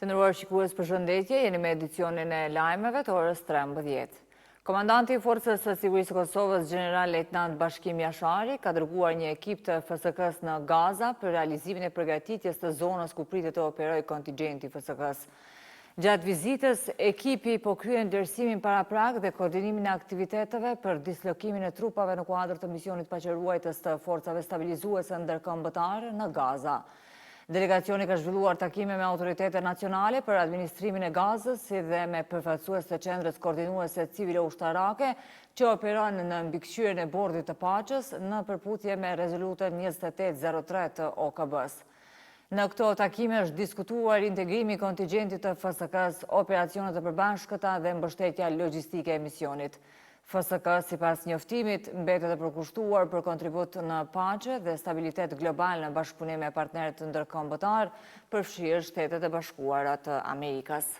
Të nderuar shikues, përshëndetje, jeni me edicionin e lajmeve të orës 13. Komandanti i Forcës së Sigurisë së Kosovës, General Lejtnant Bashkim Jashari, ka dërguar një ekip të FSK-s në Gaza për realizimin e përgatitjes të zonës ku pritet të operojë kontingjenti i FSK-s. Gjatë vizitës, ekipi po kryen vlerësimin paraprak dhe koordinimin e aktiviteteve për dislokimin e trupave në kuadër të misionit paqëruajtës të forcave stabilizuese ndërkombëtare në Gaza. Delegacioni ka zhvilluar takime me autoritetet nacionale për administrimin e Gazës, si dhe me përfaqësues të qendrës koordinuese civile ushtarake që operon në mbikëqyrjen e bordit të paqes në përputhje me rezolutën 2803 të OKB-s. Në këto takime është diskutuar integrimi i kontingjentit të FSK-s, operacionet të përbashkëta dhe mbështetja logjistike e misionit. FSK, sipas njoftimit, mbetet e përkushtuar për kontribut në paqe dhe stabilitet global në bashkëpunim me partnerët ndërkombëtar, përfshirë Shtetet e Bashkuara të Amerikës.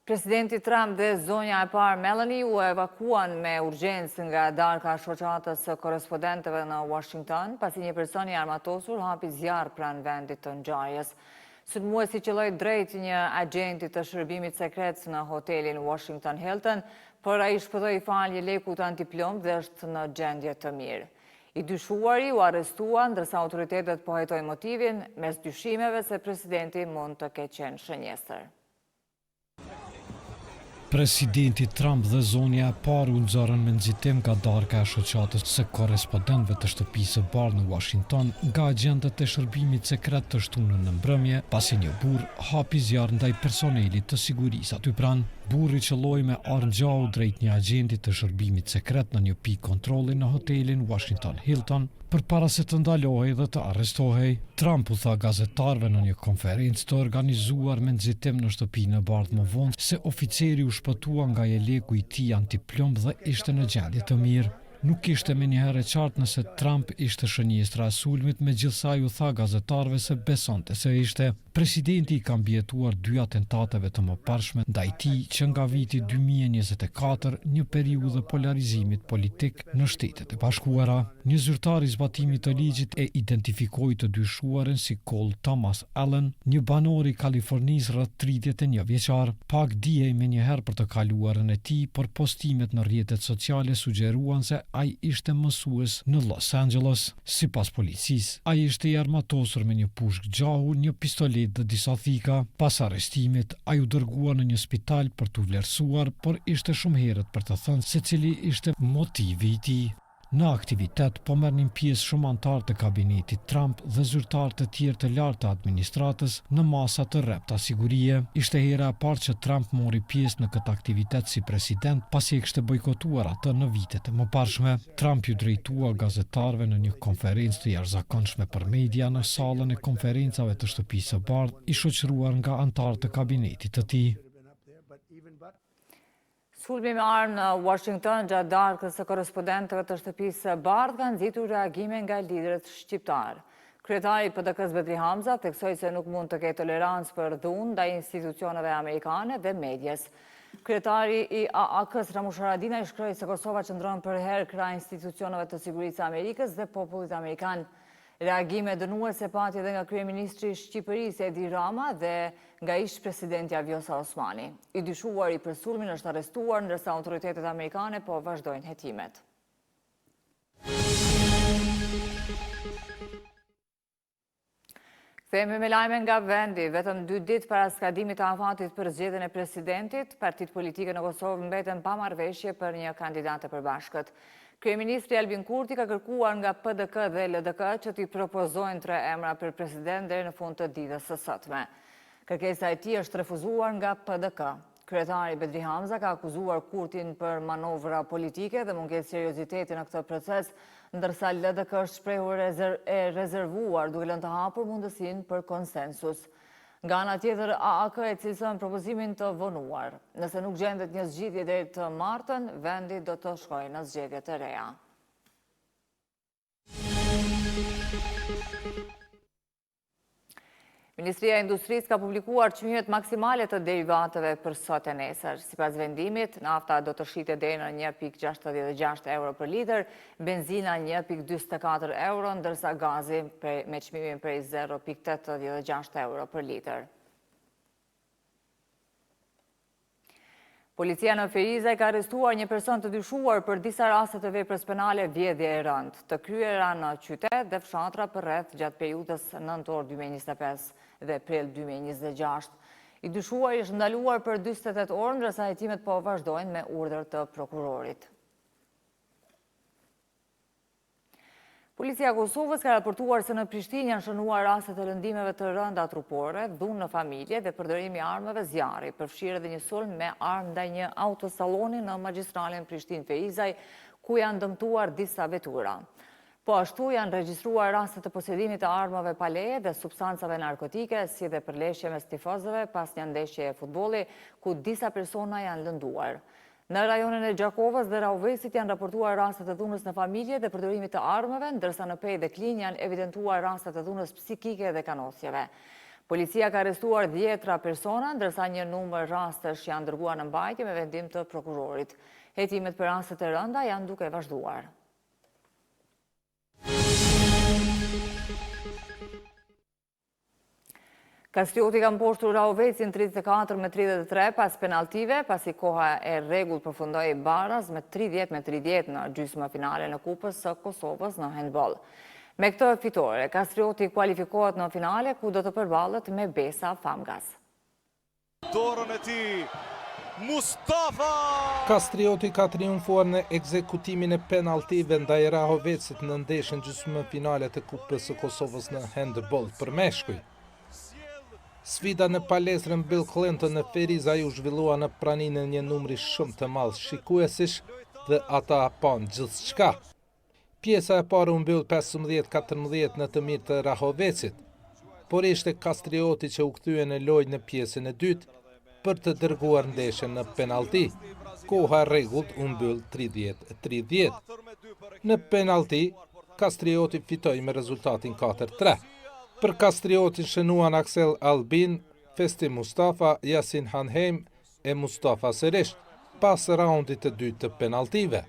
Presidenti Trump dhe zonja e parë Melanie u evakuan me urgjencë nga darka shoqatës së korrespondentëve në Washington, pasi një person i armatosur hapi zjarr pranë vendit të ngjarjes. Sulmuesi qelloi drejt një agenti të shërbimit sekret në hotelin Washington Hilton, por ai shpëtoi falje lekut antiplomb dhe është në gjendje të mirë. I dyshuari u arrestua, ndërsa autoritetet po hetojnë motivin, mes dyshimeve se presidenti mund të ketë qenë shënjestër. Presidenti Trump dhe zonja e parë u nxorën me nxitim nga darka e shoqatës së korrespondentëve të shtëpisë së bardhë në Washington nga agentët e shërbimit sekret të shtunën në mbrëmje, pasi një burr hapi zjarr ndaj personelit të sigurisë aty pranë. Burri qelloi me armë gjau drejt një agenti të shërbimit sekret në një pikë kontrolli në hotelin Washington Hilton, përpara se të ndalohej dhe të arrestohej. Trump u tha gazetarëve në një konferencë të organizuar me nxitim në shtëpinë e bardhë më vonë se oficeri u shpëtua nga jeleku i tij antiplomb dhe ishte në gjendje të mirë. Nuk ishte me njëherë e qartë nëse Trump ishte shënjestra e sulmit, megjithësa u tha gazetarëve se besonte se ishte. Presidenti i ka mbijetuar 2 atentateve të mëparshme ndaj tij që nga viti 2024, një periudhë polarizimit politik në Shtetet e Bashkuara. Një zyrtar i zbatimit të ligjit e identifikoi të dyshuarin si Cole Thomas Allen, një banor i Kalifornisë rreth 31 vjeçar. Pak dihej menjëherë për të kaluarën e tij, por postimet në rrjetet sociale sugjeruan se ai ishte mësues në Los Angeles. Sipas policisë, ai ishte i armatosur me një pushk gjahu, një pistolet dhe disa thika. Pas arrestimit, ai u dërgua në një spital për t'u vlerësuar, por ishte shumë herët për të thënë se cili ishte motivi i tij. Në aktivitet po merrnin pjesë shumë anëtarë të kabinetit Trump dhe zyrtarë të tjerë të lartë të administratës në masa të rrepta sigurie. Ishte hera e parë që Trump mori pjesë në këtë aktivitet si president, pasi e kishte bojkotuar atë në vitet e mëparshme. Trump ju drejtua gazetarëve në një konferencë të jashtëzakonshme për media në sallën e konferencave të shtëpisë së bardhë, i shoqëruar nga anëtarë të kabinetit të tij. Sulmi me armë në Washington gjatë darkës së korrespondentëve të shtëpisë së bardhë ka nxitur reagime nga liderët shqiptar. Kryetari i PDK-s Bedri Hamza theksoi se nuk mund të ketë tolerancë për dhunë ndaj institucioneve amerikane dhe medjes. Kryetari i AAK-s Ramush Haradinaj shkroi se Kosova qëndron për herë krah institucioneve të sigurisë së Amerikës dhe popullit amerikan. Reagime dënuese pati edhe nga kryeministri i Shqipërisë Edi Rama dhe nga ish presidenti Vjosa Osmani. I dyshuari për sulmin është arrestuar, ndërsa autoritetet amerikane po vazhdojnë hetimet. Kthehemi me lajme nga vendi. Vetëm 2 ditë para skadimit të afatit për zgjedhjen e presidentit, partitë politike në Kosovë mbeten pa marrëveshje për një kandidat të përbashkët. Kryeministri Albin Kurti ka kërkuar nga PDK dhe LDK që t'i propozojnë 3 emra për president deri në fund të ditës së sotme. Kërkesa e tij është refuzuar nga PDK. Kryetari Bedri Hamza ka akuzuar Kurtin për manovra politike dhe mungesë serioziteti në këtë proces, ndërsa LDK është shprehur e rezervuar duke lënë të hapur mundësinë për konsensus. Nga ana tjetër, AAK e cilëson propozimin të vonuar. Nëse nuk gjendet një zgjidhje deri të martën, vendi do të shkojë në zgjedhje të reja. Ministria e Industrisë ka publikuar çmimet maksimale të derivateve për sot e nesër. Sipas vendimit, nafta do të shitet deri në 1,66 euro për litër, benzina 1,44 euro, ndërsa gazi me çmimin prej 0,86 euro për litër. Policia në Ferizaj ka arrestuar një person të dyshuar për disa raste të veprës penale vjedhje e rënd, të kryera në qytet dhe fshatra për rreth gjatë periudhës nëntor 2025 dhe prill 2026. I dyshuar ishtë ndaluar për 48 orë, ndërsa hetimet po vazhdojnë me urdhër të prokurorit. Policia e Kosovës ka raportuar se në Prishtinë janë shënuar raste të lëndimeve të rënda trupore, dhunë në familje dhe përdorimi i armëve zjarri, përfshirë edhe një sulm me armë ndaj një autosalloni në magjistralen Prishtinë-Ferizaj, ku janë dëmtuar disa vetura. Po ashtu janë regjistruar raste të posedimit të armëve pa leje dhe substancave narkotike, si dhe përleshje mes tifozëve pas një ndeshje e futbolli, ku disa persona janë lënduar. Në rajonin e Gjakovës dhe Rauvesit janë raportuar rastet të dhunës në familje dhe përdorimit të armëve, ndërsa në Pej dhe Klinj janë evidentuar rastet të dhunës psikike dhe kanosjeve. Policia ka arrestuar 10 persona, ndërsa një numër rastesh janë dërguar në mbajtje me vendim të prokurorit. Hetimet për rastet e rënda janë duke vazhduar. Kastrioti ka mposhtur Rauvecin 34-33 pas penaltive, pasi koha e rregullt përfundoi baraz me 30-30 në gjysmë finale në Kupës së Kosovës në handball. Me këtë fitore, Kastrioti kualifikohet në finale ku do të përballet me Besa Famgas. Dorën e tij Mustafa! Kastrioti ka triumfuar në ekzekutimin e penaltive ndaj Rahovecit në ndeshjen gjysmë finale të Kupës së Kosovës në handball për meshkuj. Sfida në palestrën Bill Clinton në Ferizaj u zhvillua në praninë e një numri shumë të madh shikuesish dhe ata pan gjithçka. Pjesa e parë u mbyll 15-14 në të mirë të Rahovecit, por ishte Kastrioti që u kthye në lojë në pjesën e dytë për të dërguar ndeshjen në penallti. Koha e rregullt u mbyll 30-30. Në penallti, Kastrioti fitoi me rezultatin 4-3. Për Kastriotin shënuan Aksel Albin, Festi Mustafa, Yasin Hanheim e Mustafa Seresh, pas raundit të dytë të penaltive.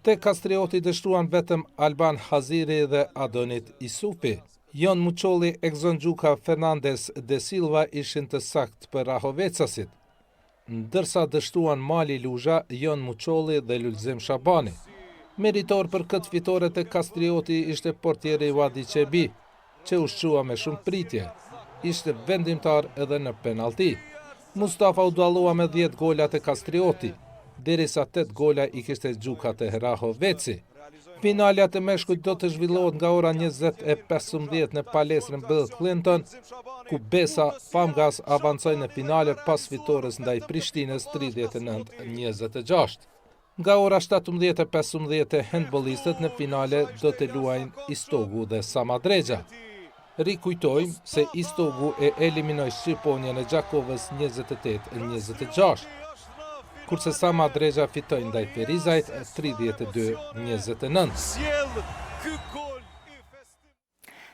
Te Kastrioti dështuan vetëm Alban Haziri dhe Adonit Isufi. Jon Muçolli, Exon Gjuka, Fernandes de Silva ishin të sakt për Rahovecasit, ndërsa dështuan Mali Luzha, Jon Muçolli dhe Lulzim Shabani. Meritor për këtë fitore të Kastrioti ishte portieri Wadi Çebi, që ushqua me shumë pritje, ishte vendimtar edhe në penalti. Mustafa u dallua me 10 gola të Kastrioti, derisa 8 gola i kishte Gjuka të Rahoveci. Finalja të meshkujt do të zhvillohet nga ora 20:15 në palestrën Bill Clinton, ku Besa Famgas avancoi në finale pas fitores ndaj Prishtinës 39-26. Nga ora 17:15 handballistët në finale do të luajnë Istogu dhe Samadrexha. Rikujtojmë se Istogu e eliminoi Shqiponjën e Gjakovës 28-26, kurse Samadrexha fitoi ndaj Ferizajt 32-29.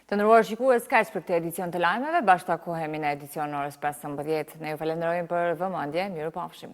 Të nderuar shikues, kaq për këtë edicion të lajmeve, bashkë takohemi në edicion orës 15. Ne ju falenderojmë për vëmendje, mirupafshim.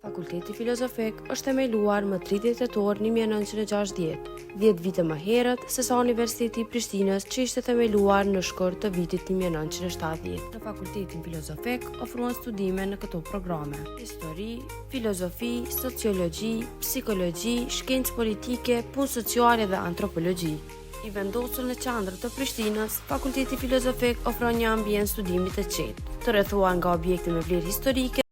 Fakulteti Filozofik është themeluar më 30 tetor 1960, 10 vite më herët se sa Universiteti i Prishtinës që ishte themeluar në shkurt të vitit 1970. Në Fakultetin Filozofik ofruan studime në këto programe: histori, filozofi, sociologji, psikologji, shkencë politike, punë sociale dhe antropologji. I vendosur në qendër të Prishtinës, Fakulteti Filozofik ofron një ambient studimi të qetë, të rrethuar nga objekte me vlerë historike